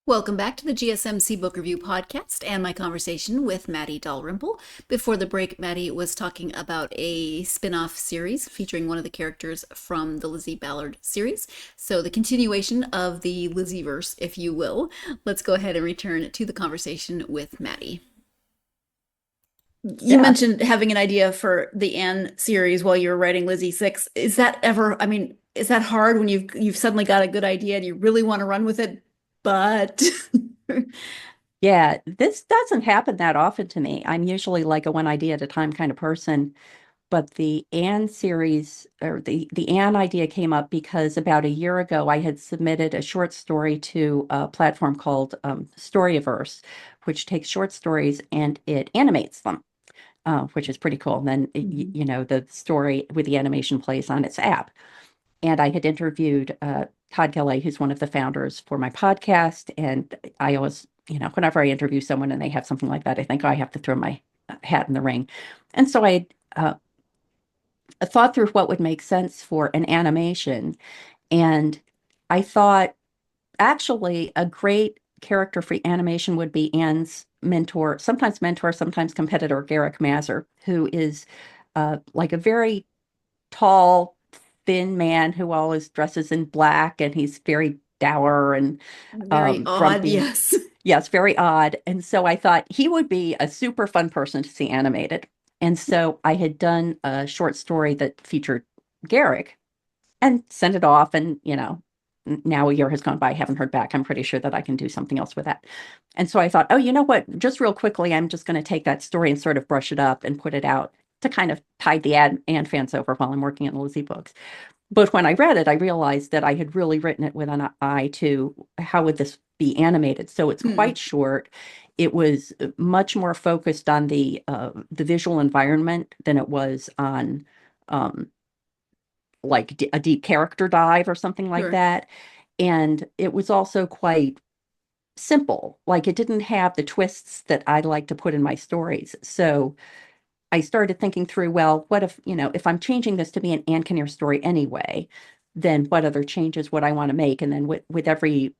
Welcome back to the GSMC Book Review Podcast and my conversation with Matty Dalrymple. Before the break, Matty was talking about a spin-off series featuring one of the characters from the Lizzy Ballard series. So the continuation of the Lizzyverse, if you will. Let's go ahead and return to the conversation with Matty. You mentioned having an idea for the Anne series while you were writing Lizzy 6. Is that hard when you've suddenly got a good idea and you really want to run with it? But yeah, this doesn't happen that often to me. I'm usually like a one idea at a time kind of person. But the Anne series, or the Anne idea, came up because about a year ago I had submitted a short story to a platform called Storyverse, which takes short stories and it animates them, which is pretty cool. And then the story with the animation plays on its app. And I had interviewed Todd Kelly, who's one of the founders, for my podcast. And I always, whenever I interview someone and they have something like that, I think, oh, I have to throw my hat in the ring. And so I thought through what would make sense for an animation. And I thought, actually, a great character for animation would be Anne's mentor, sometimes competitor, Garrick Mazur, who is like a very tall, thin man who always dresses in black, and he's very dour and Very odd, grumpy. yes. Yes, very odd. And so I thought he would be a super fun person to see animated. And so I had done a short story that featured Garrick and sent it off. And, now a year has gone by. I haven't heard back. I'm pretty sure that I can do something else with that. And so I thought, oh, you know what? Just real quickly, I'm just going to take that story and sort of brush it up and put it out to kind of tide the Anne fans over while I'm working on the Lizzy books. But when I read it, I realized that I had really written it with an eye to how would this be animated. So it's quite short. It was much more focused on the visual environment than it was on like a deep character dive or something like Sure. that. And it was also quite simple. Like it didn't have the twists that I like to put in my stories. So I started thinking through, well, what if I'm changing this to be an Anne Kinnear story anyway, then what other changes would I want to make? And then with every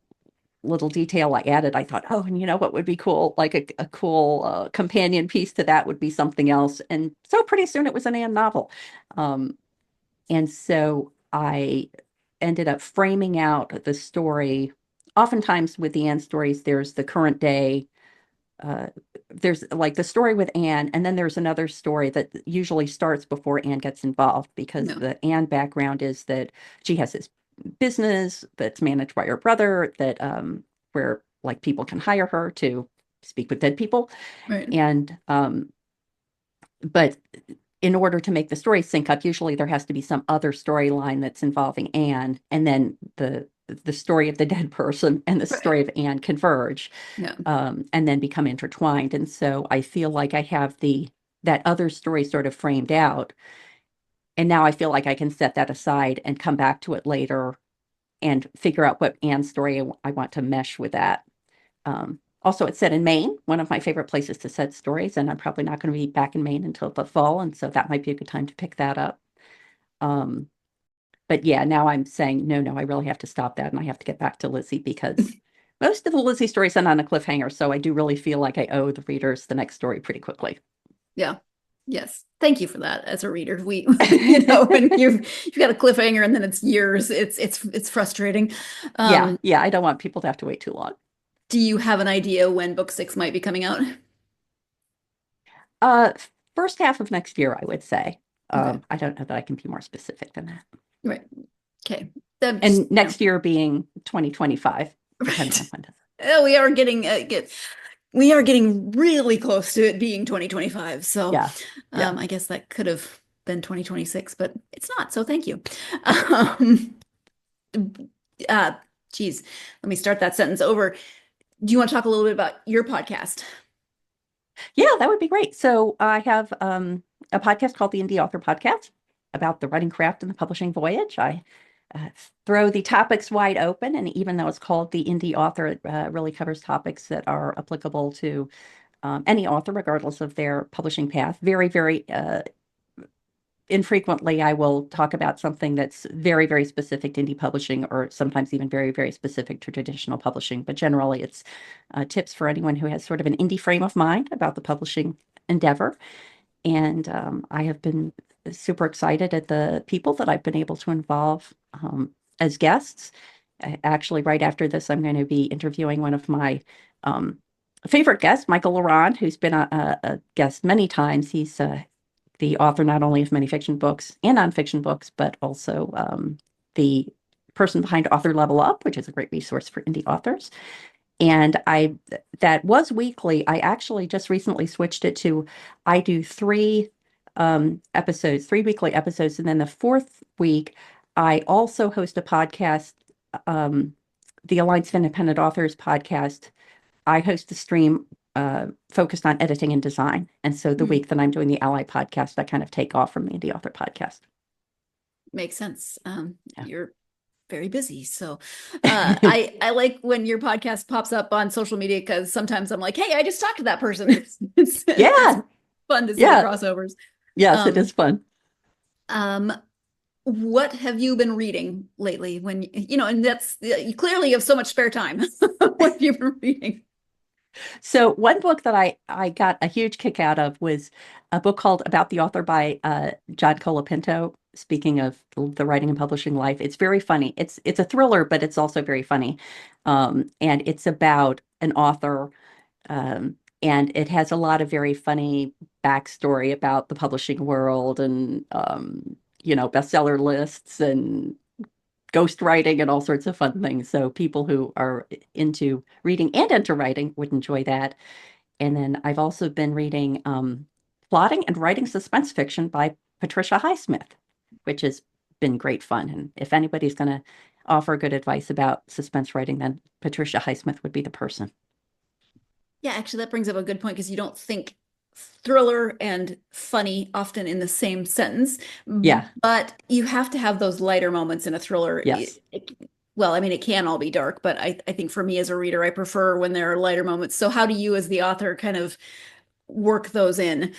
little detail I added, I thought, oh, and you know what would be cool? Like a cool companion piece to that would be something else. And so pretty soon it was an Anne novel. And so I ended up framing out the story. Oftentimes with the Anne stories, there's the current day. There's like the story with Anne, and then there's another story that usually starts before Anne gets involved, because the Anne background is that she has this business that's managed by her brother, that where like people can hire her to speak with dead people. Right. And but in order to make the story sync up, usually there has to be some other storyline that's involving Anne, and then the story of the dead person and the story of Anne converge, and then become intertwined. And so I feel like I have that other story sort of framed out, and now I feel like I can set that aside and come back to it later and figure out what Anne's story I want to mesh with that. Also, it's set in Maine, one of my favorite places to set stories, and I'm probably not going to be back in Maine until the fall, and so that might be a good time to pick that up. But yeah, now I'm saying, no, I really have to stop that, and I have to get back to Lizzy, because most of the Lizzy stories end on a cliffhanger, so I do really feel like I owe the readers the next story pretty quickly. Yeah. Yes. Thank you for that. As a reader, when you've got a cliffhanger and then it's years, it's frustrating. Yeah, I don't want people to have to wait too long. Do you have an idea when book 6 might be coming out? First half of next year, I would say. Okay. I don't know that I can be more specific than that. Right. Okay. And next year being 2025. Right. We are getting really close to it being 2025. So yeah. I guess that could have been 2026, but it's not. So thank you. Geez, let me start that sentence over. Do you want to talk a little bit about your podcast? Yeah, that would be great. So I have a podcast called the Indie Author Podcast about the writing craft and the publishing voyage. I throw the topics wide open, and even though it's called the Indie Author, it really covers topics that are applicable to any author, regardless of their publishing path. Very, very infrequently, I will talk about something that's very, very specific to indie publishing, or sometimes even very, very specific to traditional publishing. But generally, it's tips for anyone who has sort of an indie frame of mind about the publishing endeavor. And I have been super excited at the people that I've been able to involve as guests. Actually, right after this, I'm going to be interviewing one of my favorite guests, Michael Laurent, who's been a guest many times. He's the author not only of many fiction books and nonfiction books, but also the person behind Author Level Up, which is a great resource for indie authors. And that was weekly. I actually just recently switched it to, I do 3 weekly episodes. And then the 4th week, I also host a podcast, the Alliance of Independent Authors podcast. I host a stream focused on editing and design. And so the week that I'm doing the Ally podcast, I kind of take off from the Indie Author podcast. Makes sense. You're very busy. So I like when your podcast pops up on social media, because sometimes I'm like, hey, I just talked to that person. It's fun to see the crossovers. Yes, it is fun. What have you been reading lately? When, and that's, you clearly have so much spare time. What have you been reading? So one book that I got a huge kick out of was a book called About the Author by John Colapinto. Speaking of the writing and publishing life, it's very funny. It's a thriller, but it's also very funny. And it's about an author, and it has a lot of very funny backstory about the publishing world and bestseller lists and ghostwriting and all sorts of fun things. So people who are into reading and into writing would enjoy that. And then I've also been reading Plotting and Writing Suspense Fiction by Patricia Highsmith, which has been great fun. And if anybody's going to offer good advice about suspense writing, then Patricia Highsmith would be the person. Yeah, actually, that brings up a good point because you don't think thriller and funny often in the same sentence. Yeah. But you have to have those lighter moments in a thriller. Yes. Well, I mean, it can all be dark, but I think for me as a reader, I prefer when there are lighter moments. So how do you, as the author, kind of work those in?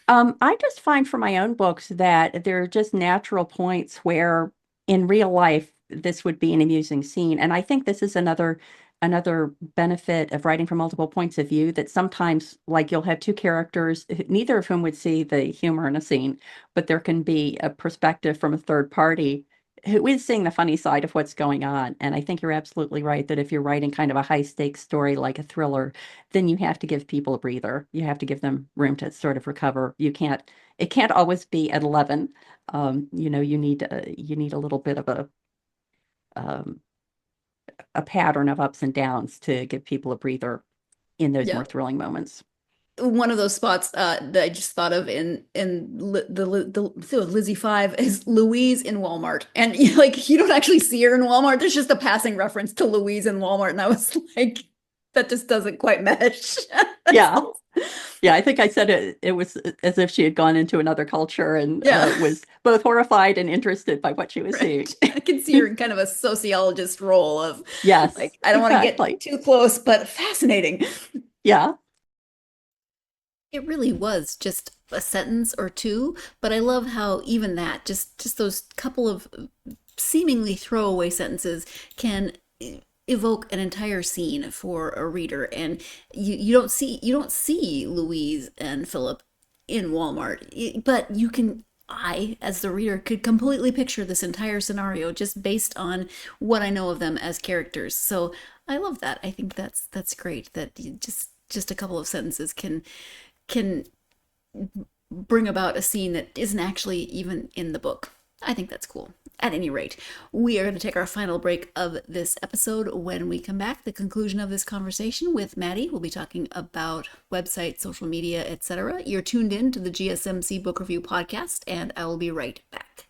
I just find for my own books that there are just natural points where in real life this would be an amusing scene. And I think this is another benefit of writing from multiple points of view, that sometimes like you'll have two characters, neither of whom would see the humor in a scene, but there can be a perspective from a third party who is seeing the funny side of what's going on. And I think you're absolutely right that if you're writing kind of a high stakes story like a thriller, then you have to give people a breather. You have to give them room to sort of recover. It can't always be at 11. You need a little bit of a pattern of ups and downs to give people a breather in those more thrilling moments. One of those spots that I just thought of in the Lizzy 5 is Louise in Walmart, and you don't actually see her in Walmart. There's just a passing reference to Louise in Walmart, and I was like, that just doesn't quite mesh. Yeah. I think I said it was as if she had gone into another culture and was both horrified and interested by what she was seeing. I can see her in kind of a sociologist role of, yes, I don't want to get too close, but fascinating. Yeah. It really was just a sentence or two, but I love how even that, just those couple of seemingly throwaway sentences can evoke an entire scene for a reader. And you don't see Louise and Philip in Walmart, but I, as the reader, could completely picture this entire scenario just based on what I know of them as characters. So I love that. I think that's great that just a couple of sentences can bring about a scene that isn't actually even in the book. I think that's cool. At any rate, we are going to take our final break of this episode. When we come back, the conclusion of this conversation with Matty, we'll be talking about websites, social media, etc. You're tuned in to the GSMC Book Review Podcast, and I will be right back.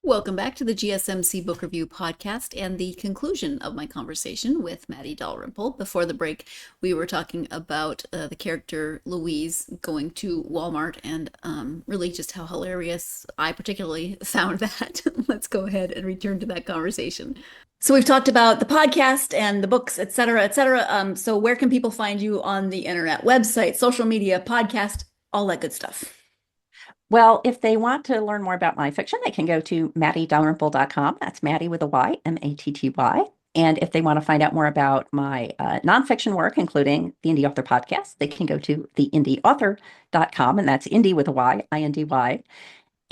Welcome back to the GSMC Book Review Podcast and the conclusion of my conversation with Matty Dalrymple. Before the break, we were talking about the character Louise going to Walmart and really just how hilarious I particularly found that. Let's go ahead and return to that conversation. So we've talked about the podcast and the books, et cetera, et cetera. So where can people find you on the internet? Website, social media, podcast, all that good stuff. Well, if they want to learn more about my fiction, they can go to mattydalrymple.com. That's Matty with a Y, Matty. And if they want to find out more about my nonfiction work, including the Indie Author Podcast, they can go to theindieauthor.com, and that's indie with a Y, I-N-D-Y.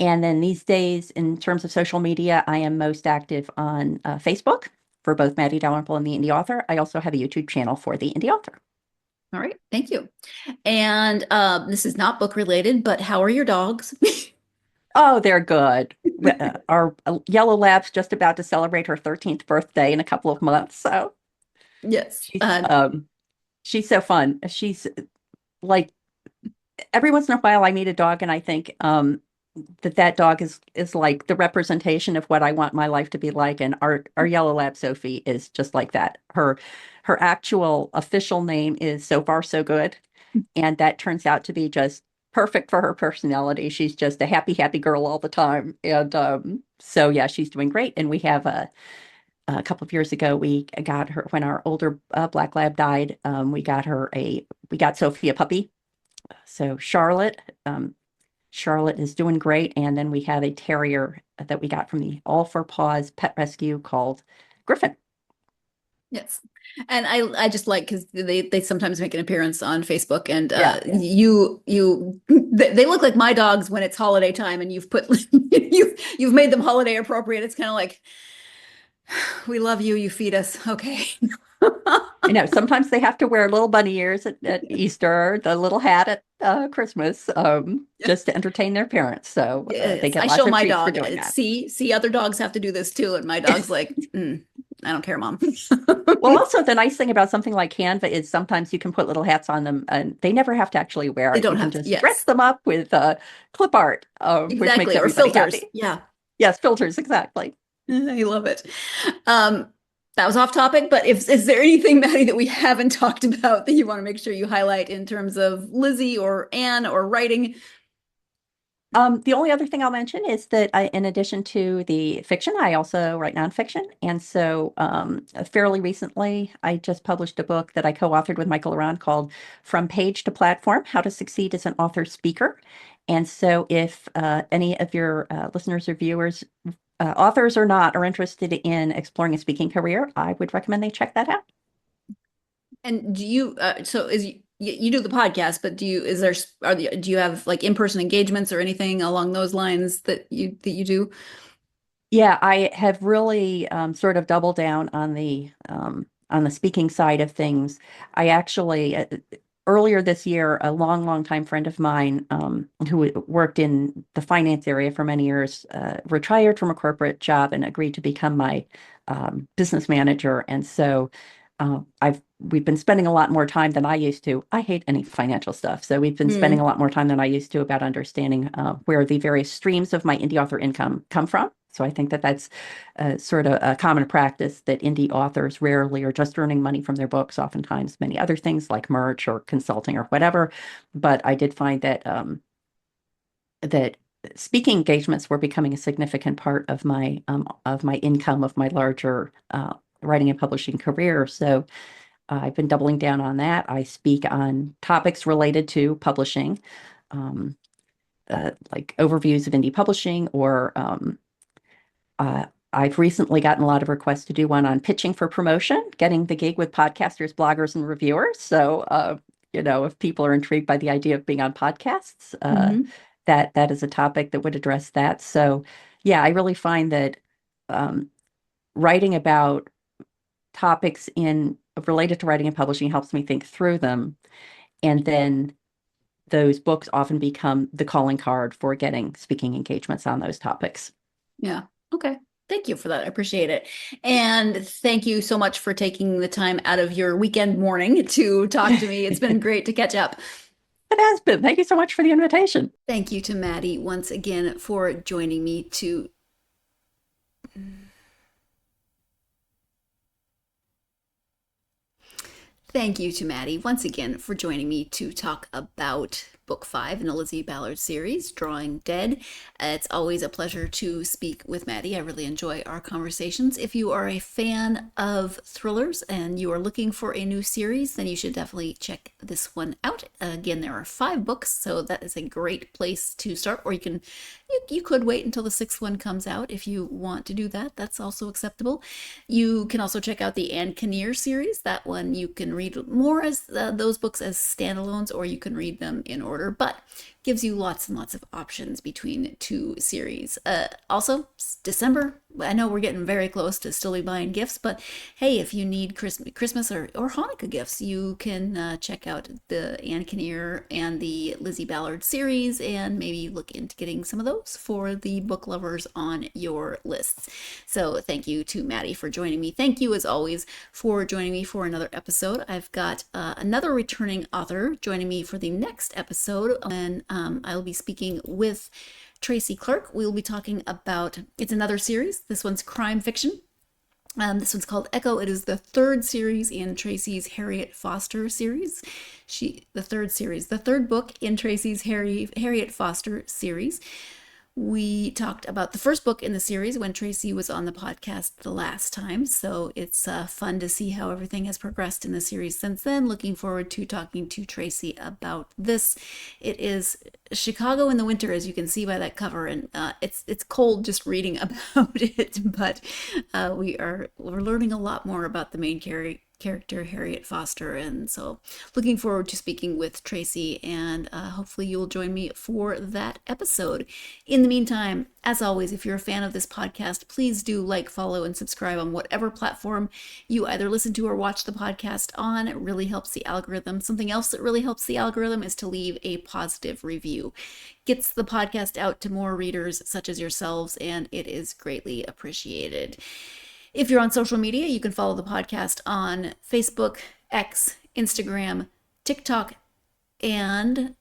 And then these days, in terms of social media, I am most active on Facebook for both Matty Dalrymple and the Indie Author. I also have a YouTube channel for the Indie Author. All right. Thank you. And this is not book related, but how are your dogs? Oh, they're good. Our yellow lab's just about to celebrate her 13th birthday in a couple of months. So Yes. she's so fun. She's like, every once in a while I meet a dog and I think that dog is like the representation of what I want my life to be like. And our yellow lab Sophie is just like that. Her actual official name is So Far So Good. And that turns out to be just perfect for her personality. She's just a happy girl all the time. And so, yeah, she's doing great. And we have a couple of years ago, we got her, when our older black lab died, we got Sophie a puppy. So Charlotte is doing great. And then we have a terrier that we got from the All for Paws Pet Rescue called Griffin. Yes. And I just like, because they sometimes make an appearance on Facebook, and they look like my dogs when it's holiday time, and you've put you've made them holiday appropriate. It's kind of like, we love you, you feed us, okay. I know sometimes they have to wear little bunny ears at Easter, the little hat at Christmas, just to entertain their parents. So they get lots of treats for doing that. See, other dogs have to do this too, and my dog's like, I don't care, Mom. Well, also the nice thing about something like Canva is sometimes you can put little hats on them, and they never have to actually wear it. They don't you have can to, just dress them up with clip art, which makes or filters. happy. Yeah. Yes, filters, exactly. I love it. That was off topic, but is there anything, Matty, that we haven't talked about that you want to make sure you highlight in terms of Lizzy or Anne or writing? The only other thing I'll mention is that in addition to the fiction, I also write nonfiction. And so fairly recently, I just published a book that I co-authored with Michael Aron called From Page to Platform, How to Succeed as an Author Speaker. And so if any of your listeners or viewers, authors or not, are interested in exploring a speaking career, I would recommend they check that out. And do you, you do the podcast, but do you have like in-person engagements or anything along those lines that you do? Yeah, I have really sort of doubled down on the speaking side of things. I actually earlier this year, a long time friend of mine who worked in the finance area for many years retired from a corporate job and agreed to become my business manager. And so we've been spending a lot more time than I used to. I hate any financial stuff. So we've been spending a lot more time than I used to about understanding where the various streams of my indie author income come from. So I think that that's sort of a common practice that indie authors rarely are just earning money from their books, oftentimes many other things like merch or consulting or whatever. But I did find that that speaking engagements were becoming a significant part of my income, of my larger writing and publishing career. So I've been doubling down on that. I speak on topics related to publishing, like overviews of indie publishing, or I've recently gotten a lot of requests to do one on pitching for promotion, getting the gig with podcasters, bloggers, and reviewers. So, if people are intrigued by the idea of being on podcasts, that is a topic that would address that. So, yeah, I really find that writing about topics related to writing and publishing helps me think through them. And then those books often become the calling card for getting speaking engagements on those topics. Yeah. Okay. Thank you for that. I appreciate it. And thank you so much for taking the time out of your weekend morning to talk to me. It's been great to catch up. It has been. Thank you so much for the invitation. Thank you to Matty once again for joining me to Thank you to Matty once again for joining me to talk about Book 5 in the Lizzy Ballard series, Drawing Dead. It's always a pleasure to speak with Matty. I really enjoy our conversations. If you are a fan of thrillers and you are looking for a new series, then you should definitely check this one out. Again, there are 5 books, so that is a great place to start. Or you could wait until the 6th one comes out if you want to do that. That's also acceptable. You can also check out the Anne Kinnear series. That one you can read more as those books as standalones, or you can read them in order, but gives you lots and lots of options between 2 series. Also, December, I know we're getting very close to still be buying gifts, but hey, if you need Christmas or Hanukkah gifts, you can check out the Anne Kinnear and the Lizzy Ballard series and maybe look into getting some of those for the book lovers on your lists. So thank you to Matty for joining me. Thank you, as always, for joining me for another episode. I've got another returning author joining me for the next episode, and I'll be speaking with Tracy Clark. We'll be talking about, it's another series. This one's crime fiction. This one's called Echo. It is the 3rd series in Tracy's Harriet Foster series. The third book in Tracy's Harriet Foster series. We talked about the first book in the series when Tracy was on the podcast the last time, so it's fun to see how everything has progressed in the series since then. Looking forward to talking to Tracy about this. It is Chicago in the winter, as you can see by that cover, and it's cold just reading about it, but we're learning a lot more about the main character, Harriet Foster, and so looking forward to speaking with Tracy, and hopefully you'll join me for that episode. In the meantime, as always, if you're a fan of this podcast, please do like, follow, and subscribe on whatever platform you either listen to or watch the podcast on. It really helps the algorithm. Something else that really helps the algorithm is to leave a positive review. Gets the podcast out to more readers such as yourselves, and it is greatly appreciated. If you're on social media, you can follow the podcast on Facebook, X, Instagram, TikTok, and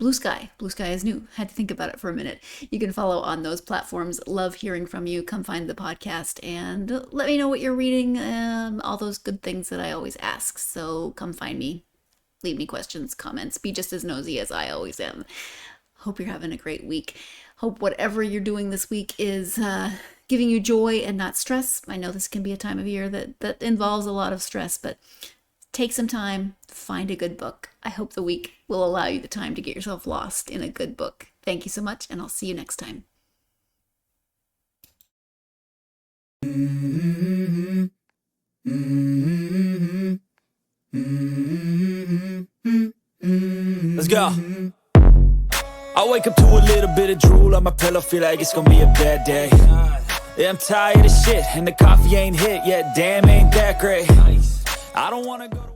Blue Sky. Blue Sky is new. Had to think about it for a minute. You can follow on those platforms. Love hearing from you. Come find the podcast and let me know what you're reading. All those good things that I always ask. So come find me. Leave me questions, comments. Be just as nosy as I always am. Hope you're having a great week. Hope whatever you're doing this week is giving you joy and not stress. I know this can be a time of year that involves a lot of stress, but take some time, find a good book. I hope the week will allow you the time to get yourself lost in a good book. Thank you so much, and I'll see you next time. Let's go. I wake up to a little bit of drool on my pillow, feel like it's gonna be a bad day. Yeah, I'm tired of shit, and the coffee ain't hit yet, damn, ain't that great. I don't wanna go to